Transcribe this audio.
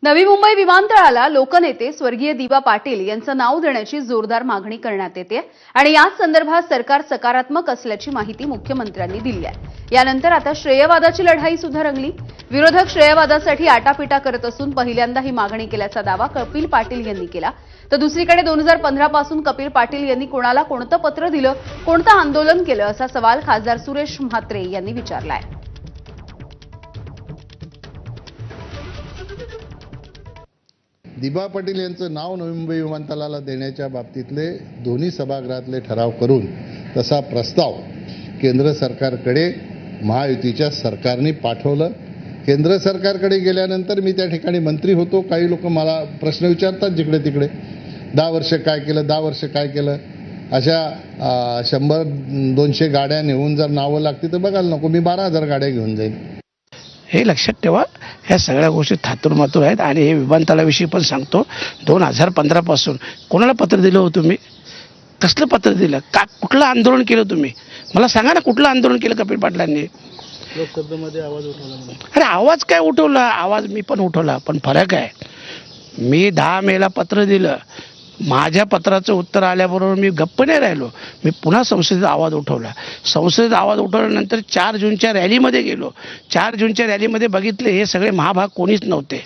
नवी मुंबई विमानतळाला लोकनेते स्वर्गीय दिवा पाटील यांचं नाव देण्याची जोरदार मागणी करण्यात येते आणि याच संदर्भात सरकार सकारात्मक असल्याची माहिती मुख्यमंत्र्यांनी दिली आहे। यानंतर आता श्रेयवादाची लढाई सुद्धा रंगली। विरोधक श्रेयवादासाठी आटापिटा करत असून पहिल्यांदा ही मागणी केल्याचा दावा कपिल पाटील यांनी केला। तर दुसरीकडे 2015 पासून कपिल पाटील यांनी कोणाला कोणतं पत्र दिलं, कोणतं आंदोलन केलं असा सवाल खासदार सुरेश म्हात्रे यांनी विचारलाय। दिवा पाटील यांचं नाव नवी मुंबई विमानतळाला देण्याच्या बाबतीतले दोन्ही सभागृहातले ठराव करून तसा प्रस्ताव केंद्र सरकारकडे महायुतीच्या सरकारने पाठवलं। केंद्र सरकारकडे गेल्यानंतर मी त्या ठिकाणी मंत्री होतो। काही लोक मला प्रश्न विचारतात जिकडे तिकडे, 10 वर्ष काय केलं, 10 वर्ष काय केलं, अशा 100-200 गाड्या नेऊन जर नावं लागती तर बघायला नको, मी 12,000 गाड्या घेऊन जाईन। हे लक्षात ठेवा, ह्या सगळ्या गोष्टी थातूरमातूर आहेत। आणि हे विमानतळाविषयी पण सांगतो, 2015 पासून कोणाला पत्र दिलं होतं तुम्ही? कसलं पत्र दिलं? का कुठलं आंदोलन केलं तुम्ही? मला सांगा ना, कुठलं आंदोलन केलं कपिल पाटलांनी? लोकसभेमध्ये आवाज उठवला। अरे आवाज काय उठवला? आवाज मी पण उठवला, पण फरक आहे, मी 10 मेला पत्र दिलं, माझ्या पत्राचं उत्तर आल्याबरोबर मी गप्प नाही राहिलो, मी पुन्हा संसदेत आवाज उठवला। संसदेत आवाज उठवल्यानंतर 4 जूनच्या रॅलीमध्ये गेलो। 4 जूनच्या रॅलीमध्ये बघितले हे सगळे महाभाग कोणीच नव्हते।